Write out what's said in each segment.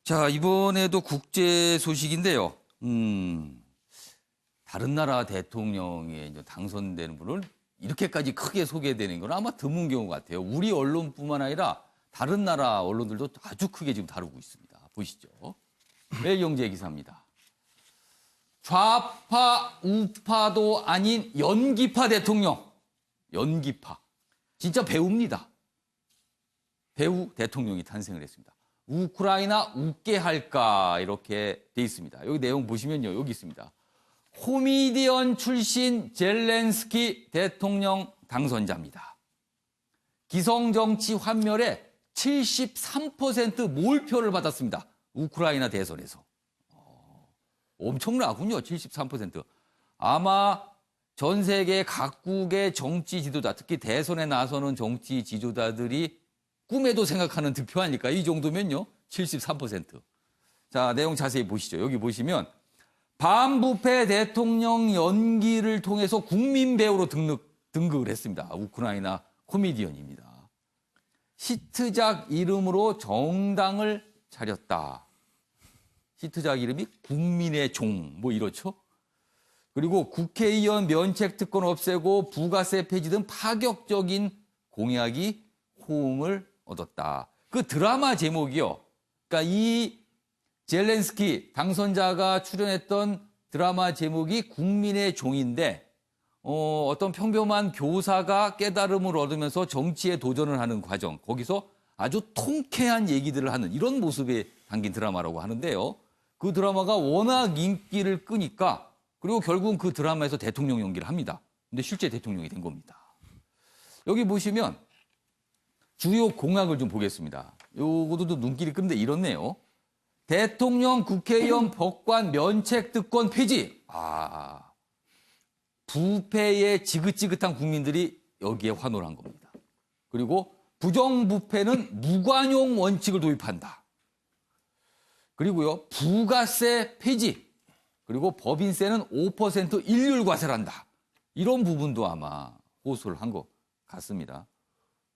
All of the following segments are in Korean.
자, 이번에도 국제 소식인데요. 다른 나라 대통령에 이제 당선되는 분을 이렇게까지 크게 소개되는 건 아마 드문 경우 같아요. 우리 언론뿐만 아니라 다른 나라 언론들도 아주 크게 지금 다루고 있습니다. 보시죠. 매일경제 기사입니다. 좌파, 우파도 아닌 연기파 대통령. 연기파. 진짜 배우입니다. 배우 대통령이 탄생을 했습니다. 우크라이나 웃게 할까 이렇게 돼 있습니다. 여기 내용 보시면요. 여기 있습니다. 코미디언 출신 젤렌스키 대통령 당선자입니다. 기성정치 환멸에 73% 몰표를 받았습니다. 우크라이나 대선에서. 엄청나군요. 73%. 아마 전 세계 각국의 정치 지도자, 특히 대선에 나서는 정치 지도자들이 꿈에도 생각하는 득표 아닐까? 이 정도면요. 73%. 자, 내용 자세히 보시죠. 여기 보시면 반부패 대통령 연기를 통해서 국민 배우로 등극을 했습니다. 우크라이나 코미디언입니다. 히트작 이름으로 정당을 차렸다. 히트작 이름이 국민의 종, 뭐 이렇죠. 그리고 국회의원 면책 특권 없애고 부가세 폐지 등 파격적인 공약이 호응을 얻었다. 그 드라마 제목이요. 그러니까 이 젤렌스키 당선자가 출연했던 드라마 제목이 국민의 종인데 어떤 평범한 교사가 깨달음을 얻으면서 정치에 도전을 하는 과정. 거기서 아주 통쾌한 얘기들을 하는 이런 모습에 담긴 드라마라고 하는데요. 그 드라마가 워낙 인기를 끄니까 그리고 결국은 그 드라마에서 대통령 연기를 합니다. 근데 실제 대통령이 된 겁니다. 여기 보시면 주요 공약을 좀 보겠습니다. 요것도 눈길이 끄는데 이렇네요. 대통령, 국회의원, 법관, 면책 특권 폐지. 부패에 지긋지긋한 국민들이 여기에 환호를 한 겁니다. 그리고 부정부패는 무관용 원칙을 도입한다. 그리고요, 부가세 폐지. 그리고 법인세는 5% 일률 과세한다. 이런 부분도 아마 호소를 한 것 같습니다.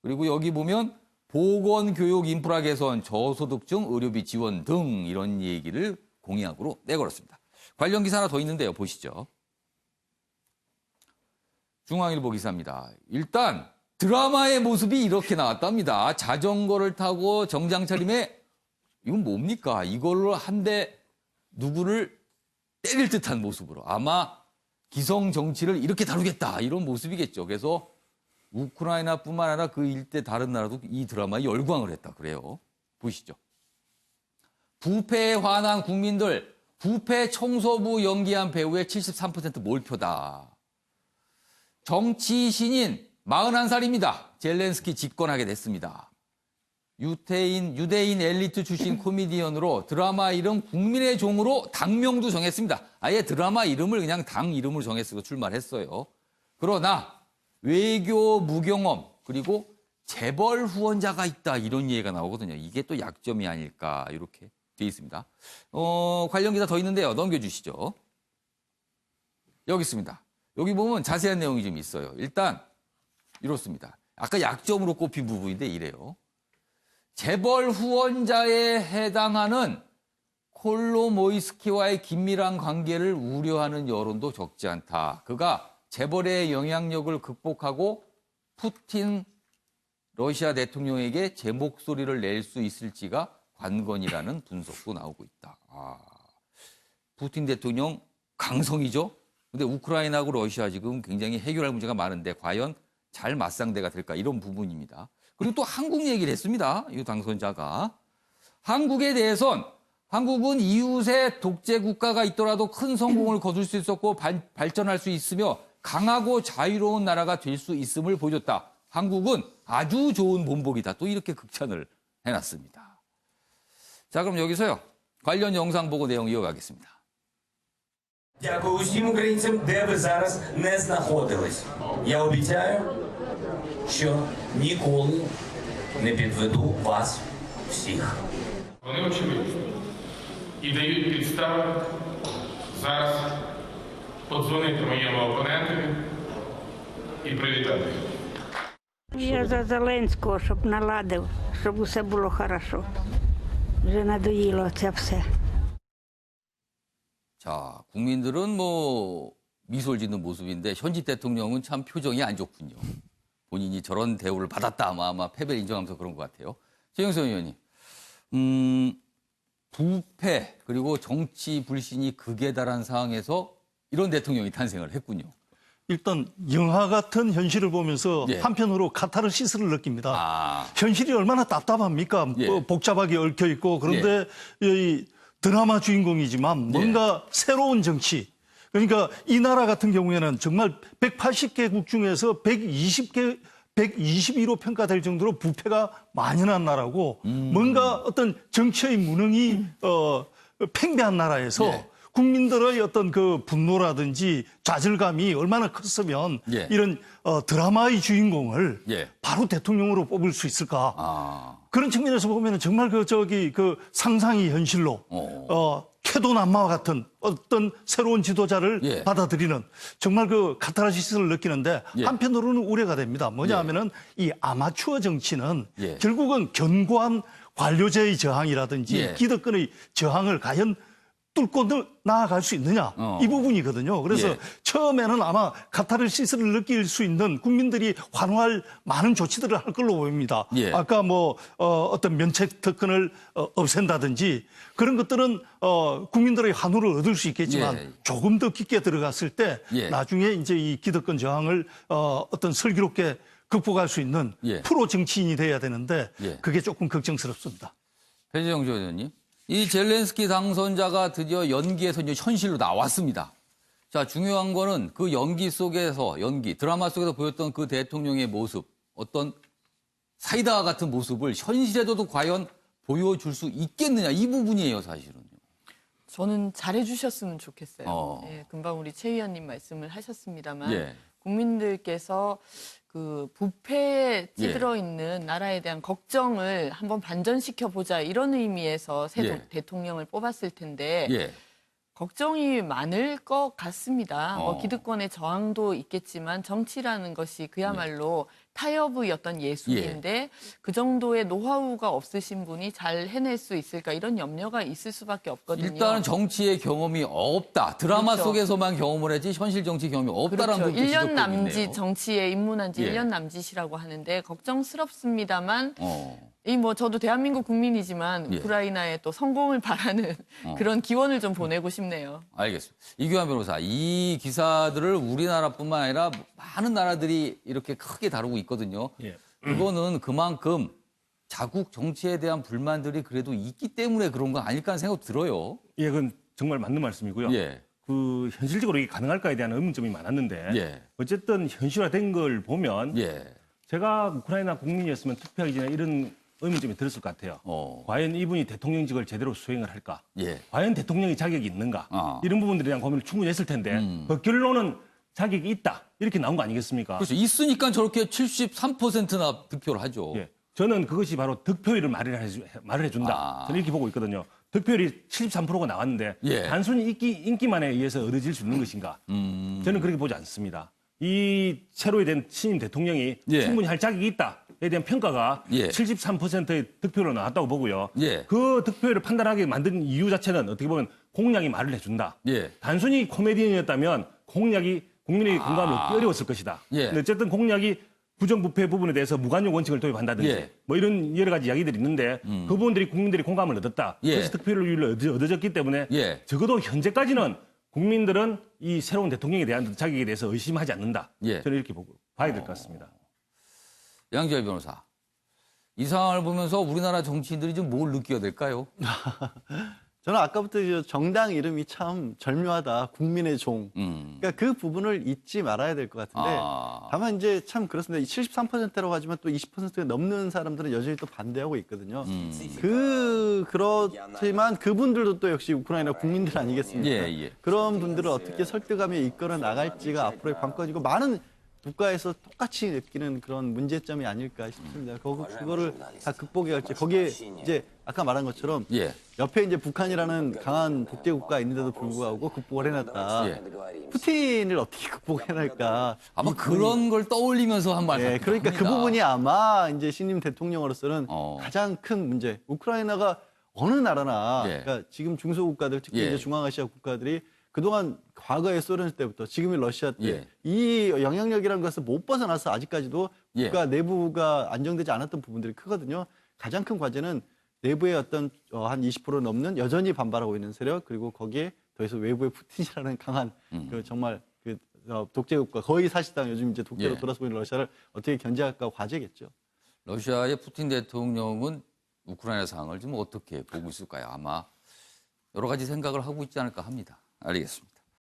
그리고 여기 보면 보건, 교육, 인프라 개선, 저소득층 의료비 지원 등 이런 얘기를 공약으로 내걸었습니다. 관련 기사 하나 더 있는데요. 보시죠. 중앙일보 기사입니다. 일단 드라마의 모습이 이렇게 나왔답니다. 자전거를 타고 정장 차림에 이건 뭡니까? 이걸로 한 대 누구를 때릴 듯한 모습으로 아마 기성 정치를 이렇게 다루겠다 이런 모습이겠죠. 그래서 우크라이나뿐만 아니라 그 일대 다른 나라도 이 드라마에 열광을 했다 그래요. 보시죠. 부패에 화난 국민들, 부패 청소부 연기한 배우의 73% 몰표다. 정치 신인 41살입니다. 젤렌스키 집권하게 됐습니다. 유대인 엘리트 출신 코미디언으로 드라마 이름 국민의 종으로 당명도 정했습니다. 아예 드라마 이름을 그냥 당 이름으로 정했으고 출마를 했어요. 그러나 외교 무경험 그리고 재벌 후원자가 있다 이런 얘기가 나오거든요. 이게 또 약점이 아닐까 이렇게 돼 있습니다. 관련 기사 더 있는데요. 넘겨주시죠. 여기 있습니다. 여기 보면 자세한 내용이 좀 있어요. 일단 이렇습니다. 아까 약점으로 꼽힌 부분인데 이래요. 재벌 후원자에 해당하는 콜로모이스키와의 긴밀한 관계를 우려하는 여론도 적지 않다. 그가 재벌의 영향력을 극복하고 푸틴 러시아 대통령에게 제 목소리를 낼 수 있을지가 관건이라는 분석도 나오고 있다. 푸틴 대통령 강성이죠. 근데 우크라이나하고 러시아 지금 굉장히 해결할 문제가 많은데 과연 잘 맞상대가 될까 이런 부분입니다. 그리고 또 한국 얘기를 했습니다. 이 당선자가. 한국에 대해선 한국은 이웃의 독재 국가가 있더라도 큰 성공을 거둘 수 있었고 발전할 수 있으며 강하고 자유로운 나라가 될 수 있음을 보여줬다. 한국은 아주 좋은 본보기다. 또 이렇게 극찬을 해놨습니다. 자, 그럼 여기서요. 관련 영상 보고 내용 이어가겠습니다. Дякую усім українцям, де ви зараз не знаходились. Я обіцяю, що ніколи не підведу вас всіх. Вони очевидні і дають підстави зараз подзвонити моєму опонентові і привітати. Я за Зеленського, щоб наладив, щоб усе було хорошо. Уже надоело это все. 자, 국민들은 뭐 미소를 짓는 모습인데 현직 대통령은 참 표정이 안 좋군요. 본인이 저런 대우를 받았다 아마 패배를 인정하면서 그런 것 같아요. 최영선 의원님, 부패 그리고 정치 불신이 극에 달한 상황에서 이런 대통령이 탄생을 했군요. 일단 영화 같은 현실을 보면서 예. 한편으로 카타르시스를 느낍니다. 아, 현실이 얼마나 답답합니까? 예. 복잡하게 얽혀 있고 그런데 이 드라마 주인공이지만 뭔가 새로운 정치. 그러니까 이 나라 같은 경우에는 정말 180개국 중에서 121로 평가될 정도로 부패가 만연한 나라고 뭔가 어떤 정치의 무능이 팽배한 나라에서 예. 국민들의 어떤 그 분노라든지 좌절감이 얼마나 컸으면 예. 이런 드라마의 주인공을 예. 바로 대통령으로 뽑을 수 있을까? 아, 그런 측면에서 보면 정말 그 상상이 현실로 쾌도난마와 같은 어떤 새로운 지도자를 예. 받아들이는 정말 그 카타르시스를 느끼는데 예. 한편으로는 우려가 됩니다. 뭐냐하면은 이 아마추어 정치는 예. 결국은 견고한 관료제의 저항이라든지 예. 기득권의 저항을 과연 뚫고 나아갈 수 있느냐 이 부분이거든요. 그래서 예. 처음에는 아마 카타르시스를 느낄 수 있는 국민들이 환호할 많은 조치들을 할 걸로 보입니다. 예. 아까 어떤 면책 특권을 없앤다든지 그런 것들은 국민들의 환호를 얻을 수 있겠지만 예. 조금 더 깊게 들어갔을 때 예. 나중에 이제 이 기득권 저항을 어떤 슬기롭게 극복할 수 있는 예. 프로 정치인이 돼야 되는데 예. 그게 조금 걱정스럽습니다. 배재영 의원님. 이 젤렌스키 당선자가 드디어 연기에서 이제 현실로 나왔습니다. 자, 중요한 거는 그 연기 속에서, 드라마 속에서 보였던 그 대통령의 모습, 어떤 사이다 같은 모습을 현실에서도 과연 보여줄 수 있겠느냐, 이 부분이에요, 사실은요. 저는 잘해주셨으면 좋겠어요. 어. 예, 금방 우리 최 의원님 말씀을 하셨습니다만 예. 국민들께서 그 부패에 찌들어 있는 나라에 대한 걱정을 한번 반전시켜 보자 이런 의미에서 새 예. 대통령을 뽑았을 텐데 예. 걱정이 많을 것 같습니다. 어. 뭐 기득권의 저항도 있겠지만 정치라는 것이 그야말로 타협의 어떤 예술인데 그 정도의 노하우가 없으신 분이 잘 해낼 수 있을까 이런 염려가 있을 수밖에 없거든요. 일단은 정치의 경험이 없다. 드라마 그렇죠. 속에서만 경험을 했지 현실 정치 경험이 없다라는 그렇죠. 것도 1년 지적되고 남짓 있네요. 정치에 입문한 지 예. 1년 남짓이라고 하는데 걱정스럽습니다만 어. 이 뭐 저도 대한민국 국민이지만 예. 우크라이나의 또 성공을 바라는 그런 기원을 좀 보내고 싶네요. 알겠습니다. 이규환 변호사, 이 기사들을 우리나라뿐만 아니라 많은 나라들이 이렇게 크게 다루고 있거든요. 예. 그거는 그만큼 자국 정치에 대한 불만들이 그래도 있기 때문에 그런 거 아닐까 하는 생각 들어요. 예, 그건 정말 맞는 말씀이고요. 예. 그 현실적으로 이게 가능할까에 대한 의문점이 많았는데 예. 어쨌든 현실화된 걸 보면 예. 제가 우크라이나 국민이었으면 투표하기 전에 이런 의문점이 들었을 것 같아요. 과연 이분이 대통령직을 제대로 수행을 할까? 예. 과연 대통령이 자격이 있는가? 이런 부분들에 대한 고민을 충분히 했을 텐데 그 결론은 자격이 있다. 이렇게 나온 거 아니겠습니까? 그렇죠. 있으니까 저렇게 73%나 득표를 하죠. 예. 저는 그것이 바로 득표율을 말을 해준다. 저는 이렇게 보고 있거든요. 득표율이 73%가 나왔는데 예. 단순히 인기만에 의해서 얻어질 수 있는 것인가? 저는 그렇게 보지 않습니다. 이 새로 된 신임 대통령이 예. 충분히 할 자격이 있다에 대한 평가가 예. 73%의 득표로 나왔다고 보고요. 예. 그 득표율을 판단하게 만든 이유 자체는 어떻게 보면 공약이 말을 해준다. 예. 단순히 코미디언이었다면 공약이 국민의 공감을 얻기 어려웠을 것이다. 예. 근데 어쨌든 공약이 부정부패 부분에 대해서 무관용 원칙을 도입한다든지 예. 뭐 이런 여러 가지 이야기들이 있는데 그 부분들이 국민들이 공감을 얻었다. 예. 그래서 득표율을 얻어졌기 때문에 예. 적어도 현재까지는 국민들은 이 새로운 대통령에 대한 자격에 대해서 의심하지 않는다. 예. 저는 이렇게 보고 봐야 될 것 같습니다. 양지열 변호사, 이 상황을 보면서 우리나라 정치인들이 좀 뭘 느껴야 될까요? 저는 아까부터 이 정당 이름이 참 절묘하다. 국민의 종. 그러니까 그 부분을 잊지 말아야 될 것 같은데 다만 이제 참 그렇습니다. 73%라고 하지만 또 20%가 넘는 사람들은 여전히 또 반대하고 있거든요. 그렇지만 그분들도 또 역시 우크라이나 국민들 아니겠습니까? 예, 예. 그런 분들을 어떻게 설득하며 이끌어 나갈지가 앞으로의 관건이고 많은 국가에서 똑같이 느끼는 그런 문제점이 아닐까 싶습니다. 그거를 다 극복해야 할지. 거기에 이제 아까 말한 것처럼 예. 옆에 이제 북한이라는 강한 독재국가 있는데도 불구하고 극복을 해놨다. 예. 푸틴을 어떻게 극복해낼까. 아마 그런 걸 떠올리면서 한 말 예, 같습니다. 그러니까 그 부분이 아마 이제 신임 대통령으로서는 가장 큰 문제. 우크라이나가 어느 나라나 예. 그러니까 지금 중소국가들 특히 예. 이제 중앙아시아 국가들이 그동안 과거의 소련 때부터 지금의 러시아 예. 때 이 영향력이라는 것을 못 벗어나서 아직까지도 예. 국가 내부가 안정되지 않았던 부분들이 크거든요. 가장 큰 과제는 내부의 어떤 한 20% 넘는 여전히 반발하고 있는 세력 그리고 거기에 더해서 외부의 푸틴이라는 강한 그 정말 그 독재국가 거의 사실상 요즘 이제 독재로 예. 돌아서고 있는 러시아를 어떻게 견제할까 과제겠죠. 러시아의 푸틴 대통령은 우크라이나 상황을 좀 어떻게 보고 있을까요? 아마 여러 가지 생각을 하고 있지 않을까 합니다. 알겠습니다.